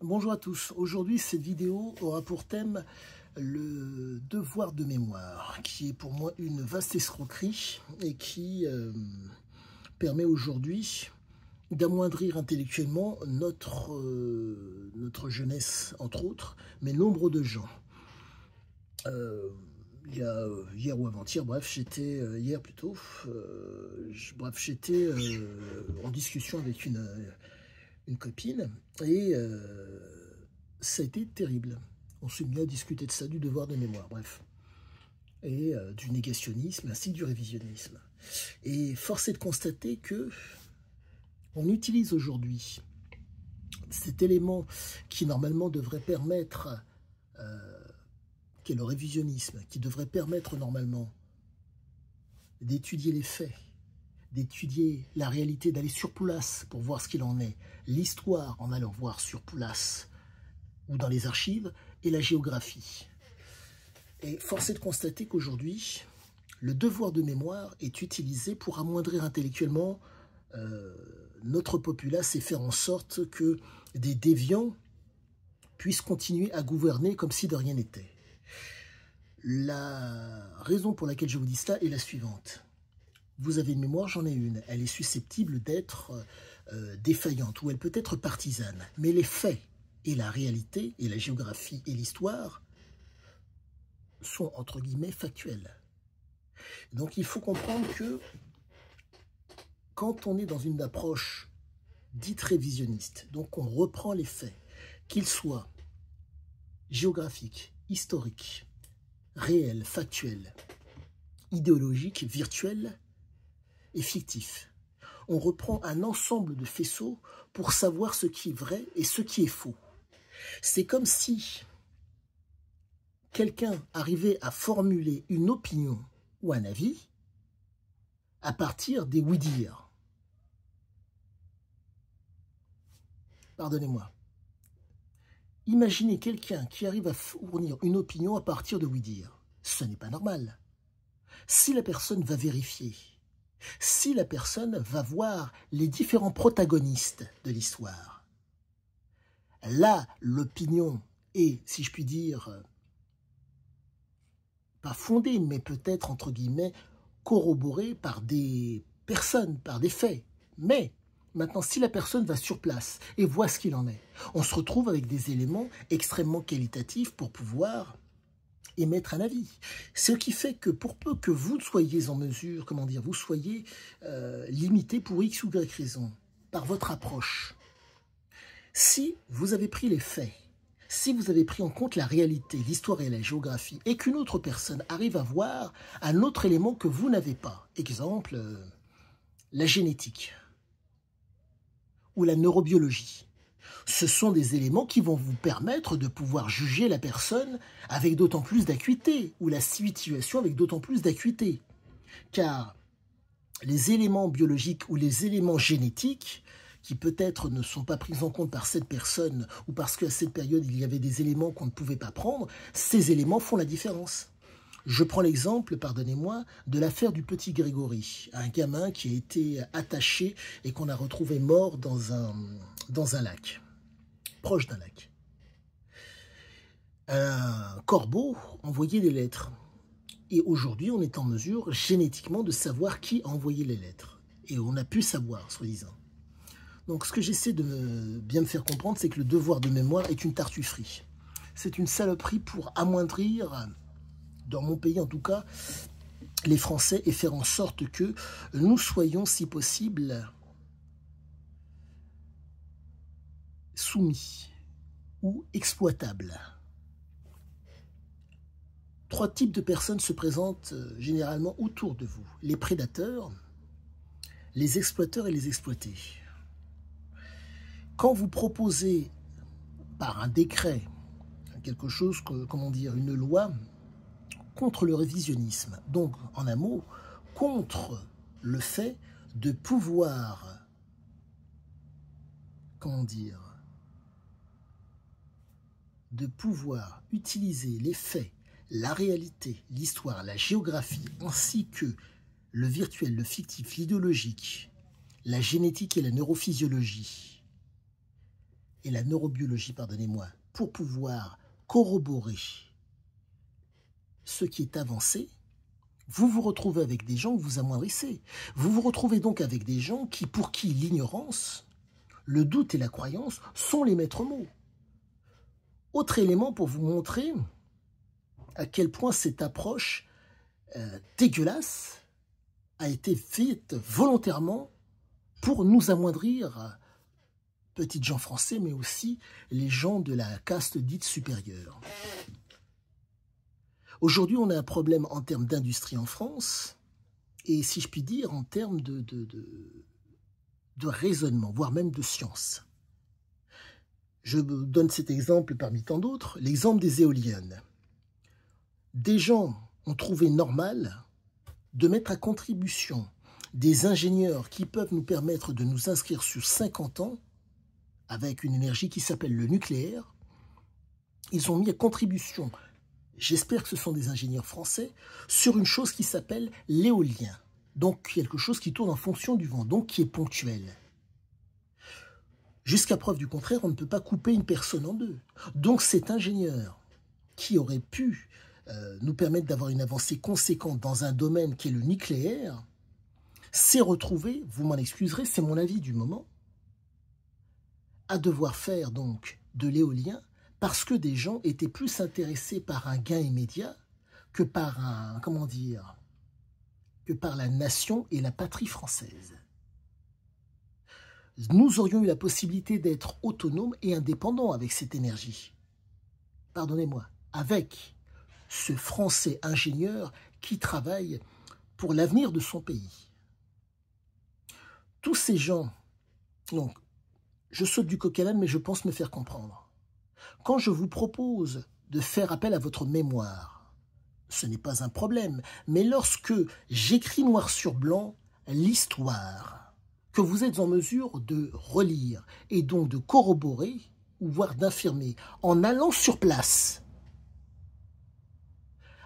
Bonjour à tous. Aujourd'hui, cette vidéo aura pour thème le devoir de mémoire, qui est pour moi une vaste escroquerie et qui permet aujourd'hui d'amoindrir intellectuellement notre jeunesse, entre autres, mais nombre de gens. Il y a hier ou avant-hier, bref, hier plutôt, j'étais en discussion avec une copine et ça a été terrible. On s'est mis à discuter de ça, du devoir de mémoire, bref, et du négationnisme ainsi que du révisionnisme. Et force est de constater que on utilise aujourd'hui cet élément qui normalement devrait permettre, qu'est le révisionnisme, qui devrait permettre normalement d'étudier les faits, d'étudier la réalité, d'aller sur place pour voir ce qu'il en est, l'histoire en allant voir sur place ou dans les archives, et la géographie. Et force est de constater qu'aujourd'hui, le devoir de mémoire est utilisé pour amoindrir intellectuellement notre populace et faire en sorte que des déviants puissent continuer à gouverner comme si de rien n'était. La raison pour laquelle je vous dis cela est la suivante. Vous avez une mémoire, j'en ai une. Elle est susceptible d'être défaillante ou elle peut être partisane. Mais les faits et la réalité et la géographie et l'histoire sont entre guillemets factuels. Donc il faut comprendre que quand on est dans une approche dite révisionniste, donc on reprend les faits, qu'ils soient géographiques, historiques, réels, factuels, idéologiques, virtuels et fictifs. On reprend un ensemble de faisceaux pour savoir ce qui est vrai et ce qui est faux. C'est comme si quelqu'un arrivait à formuler une opinion ou un avis à partir des oui-dire. Pardonnez-moi. Imaginez quelqu'un qui arrive à fournir une opinion à partir de oui-dire. Ce n'est pas normal. Si la personne va vérifier, si la personne va voir les différents protagonistes de l'histoire, là, l'opinion est, si je puis dire, pas fondée, mais peut-être, entre guillemets, corroborée par des personnes, par des faits. Mais maintenant, si la personne va sur place et voit ce qu'il en est, on se retrouve avec des éléments extrêmement qualitatifs pour pouvoir émettre un avis. Ce qui fait que pour peu que vous soyez en mesure, vous soyez limité pour X ou Y raison, par votre approche, si vous avez pris les faits, si vous avez pris en compte la réalité, l'histoire et la géographie, et qu'une autre personne arrive à voir un autre élément que vous n'avez pas, exemple, la génétique ou la neurobiologie, ce sont des éléments qui vont vous permettre de pouvoir juger la personne avec d'autant plus d'acuité, ou la situation avec d'autant plus d'acuité. Car les éléments biologiques ou les éléments génétiques, qui peut-être ne sont pas pris en compte par cette personne, ou parce qu'à cette période il y avait des éléments qu'on ne pouvait pas prendre, ces éléments font la différence. Je prends l'exemple, pardonnez-moi, de l'affaire du petit Grégory, un gamin qui a été attaché et qu'on a retrouvé mort dans un lac, proche d'un lac. Un corbeau envoyait des lettres. Et aujourd'hui, on est en mesure génétiquement de savoir qui a envoyé les lettres. Et on a pu savoir, soi-disant. Donc ce que j'essaie de bien me faire comprendre, c'est que le devoir de mémoire est une tartufferie. C'est une saloperie pour amoindrir, dans mon pays en tout cas, les Français et faire en sorte que nous soyons, si possible, soumis ou exploitables. Trois types de personnes se présentent généralement autour de vous. Les prédateurs, les exploiteurs et les exploités. Quand vous proposez par un décret quelque chose, une loi contre le révisionnisme, donc en un mot, contre le fait de pouvoir, de pouvoir utiliser les faits, la réalité, l'histoire, la géographie, ainsi que le virtuel, le fictif, l'idéologique, la génétique et la neurophysiologie, et la neurobiologie, pardonnez-moi, pour pouvoir corroborer ce qui est avancé, vous vous retrouvez avec des gens que vous amoindrissez. Vous vous retrouvez donc avec des gens pour qui l'ignorance, le doute et la croyance sont les maîtres mots. Autre élément pour vous montrer à quel point cette approche dégueulasse a été faite volontairement pour nous amoindrir, petites gens français, mais aussi les gens de la caste dite supérieure. Aujourd'hui, on a un problème en termes d'industrie en France, et si je puis dire, en termes de raisonnement, voire même de science. Je donne cet exemple parmi tant d'autres, l'exemple des éoliennes. Des gens ont trouvé normal de mettre à contribution des ingénieurs qui peuvent nous permettre de nous inscrire sur 50 ans avec une énergie qui s'appelle le nucléaire. Ils ont mis à contribution, j'espère que ce sont des ingénieurs français, sur une chose qui s'appelle l'éolien. Donc quelque chose qui tourne en fonction du vent, donc qui est ponctuel. Jusqu'à preuve du contraire, on ne peut pas couper une personne en deux. Donc cet ingénieur qui aurait pu nous permettre d'avoir une avancée conséquente dans un domaine qui est le nucléaire, s'est retrouvé, vous m'en excuserez, c'est mon avis du moment, à devoir faire donc de l'éolien parce que des gens étaient plus intéressés par un gain immédiat que par que par la nation et la patrie française. Nous aurions eu la possibilité d'être autonomes et indépendants avec cette énergie. Pardonnez-moi, avec ce Français ingénieur qui travaille pour l'avenir de son pays. Tous ces gens, donc, je saute du coq à l'âne, mais je pense me faire comprendre. Quand je vous propose de faire appel à votre mémoire, ce n'est pas un problème, mais lorsque j'écris noir sur blanc l'histoire que vous êtes en mesure de relire et donc de corroborer ou voire d'affirmer en allant sur place,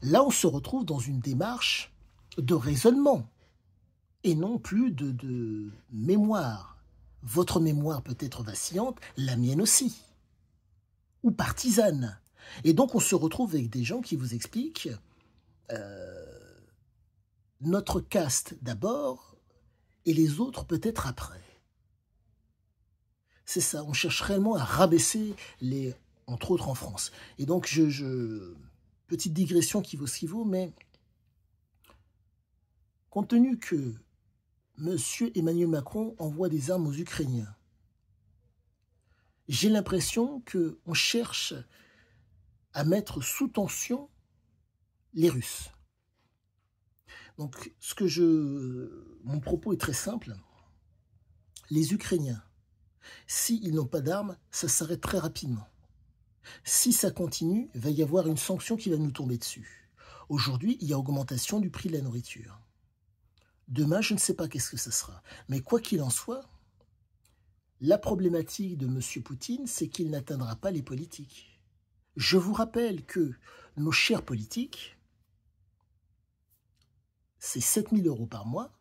là on se retrouve dans une démarche de raisonnement et non plus de mémoire. Votre mémoire peut être vacillante, la mienne aussi, ou partisane. Et donc on se retrouve avec des gens qui vous expliquent notre caste d'abord et les autres peut-être après. C'est ça, on cherche réellement à rabaisser les, entre autres en France. Et donc petite digression qui vaut ce qui vaut, mais compte tenu que M. Emmanuel Macron envoie des armes aux Ukrainiens, j'ai l'impression qu'on cherche à mettre sous tension les Russes. Donc, mon propos est très simple. Les Ukrainiens, s'ils n'ont pas d'armes, ça s'arrête très rapidement. Si ça continue, il va y avoir une sanction qui va nous tomber dessus. Aujourd'hui, il y a augmentation du prix de la nourriture. Demain, je ne sais pas qu'est-ce que ça sera. Mais quoi qu'il en soit, la problématique de M. Poutine, c'est qu'il n'atteindra pas les politiques. Je vous rappelle que nos chers politiques, c'est 7 000 € par mois,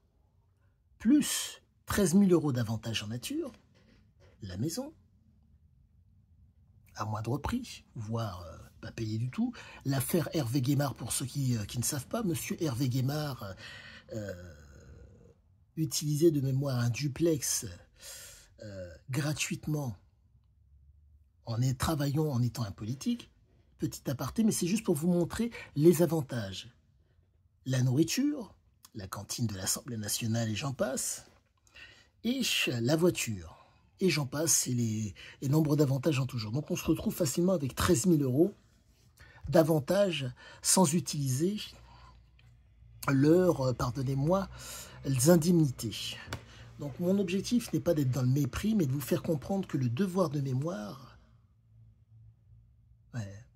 plus 13 000 € d'avantages en nature, la maison, à moindre prix, voire pas payé du tout. L'affaire Hervé Guémard, pour ceux qui ne savent pas, M. Hervé Guémard utilisait de mémoire un duplex gratuitement travaillant en étant un politique. Petit aparté, mais c'est juste pour vous montrer les avantages. La nourriture, la cantine de l'Assemblée nationale et j'en passe, et la voiture, et j'en passe, et nombre d'avantages en tout genre. Donc on se retrouve facilement avec 13 000 € d'avantages sans utiliser leurs, pardonnez-moi, indemnités. Donc mon objectif n'est pas d'être dans le mépris, mais de vous faire comprendre que le devoir de mémoire,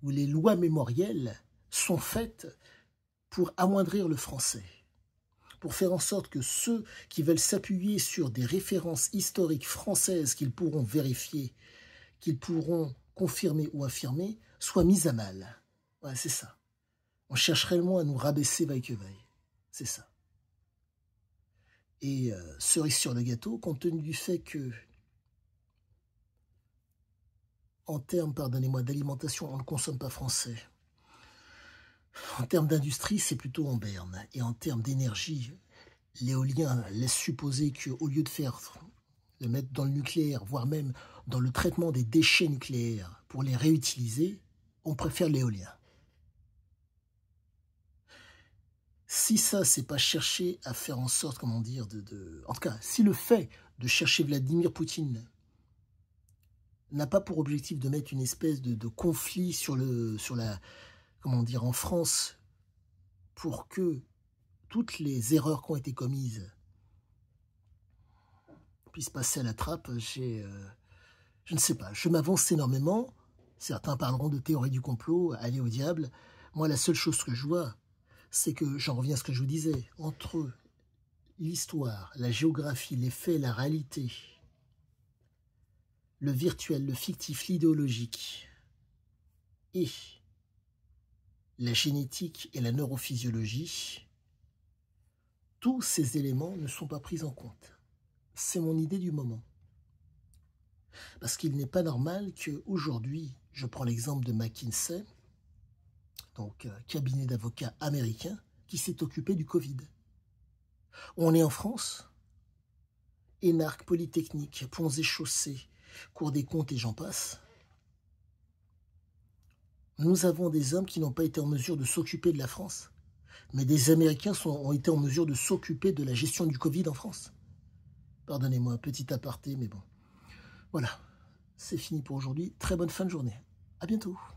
ou les lois mémorielles, sont faites pour amoindrir le français, pour faire en sorte que ceux qui veulent s'appuyer sur des références historiques françaises qu'ils pourront vérifier, qu'ils pourront confirmer ou affirmer, soient mis à mal. Ouais, c'est ça. On cherche réellement à nous rabaisser vaille que vaille. C'est ça. Et cerise sur le gâteau, compte tenu du fait que En termes, pardonnez-moi, d'alimentation, on ne consomme pas français. En termes d'industrie, c'est plutôt en berne. Et en termes d'énergie, l'éolien laisse supposer qu'au lieu de mettre dans le nucléaire, voire même dans le traitement des déchets nucléaires pour les réutiliser, on préfère l'éolien. Si ça, c'est pas chercher à faire en sorte, comment dire, en tout cas, si le fait de chercher Vladimir Poutine n'a pas pour objectif de mettre une espèce de conflit comment dire, en France, pour que toutes les erreurs qui ont été commises puissent passer à la trappe, je ne sais pas, je m'avance énormément. Certains parleront de théorie du complot, allez au diable. Moi, la seule chose que je vois, c'est que, j'en reviens à ce que je vous disais, entre l'histoire, la géographie, les faits, la réalité, le virtuel, le fictif, l'idéologique, et la génétique et la neurophysiologie, tous ces éléments ne sont pas pris en compte. C'est mon idée du moment. Parce qu'il n'est pas normal qu'aujourd'hui, je prends l'exemple de McKinsey, donc cabinet d'avocats américain, qui s'est occupé du Covid. On est en France, Énarque, Polytechnique, Ponts et Chaussées, Cour des comptes et j'en passe. Nous avons des hommes qui n'ont pas été en mesure de s'occuper de la France, mais des Américains ont été en mesure de s'occuper de la gestion du Covid en France. Pardonnez-moi, un petit aparté, mais bon. Voilà, c'est fini pour aujourd'hui. Très bonne fin de journée. À bientôt.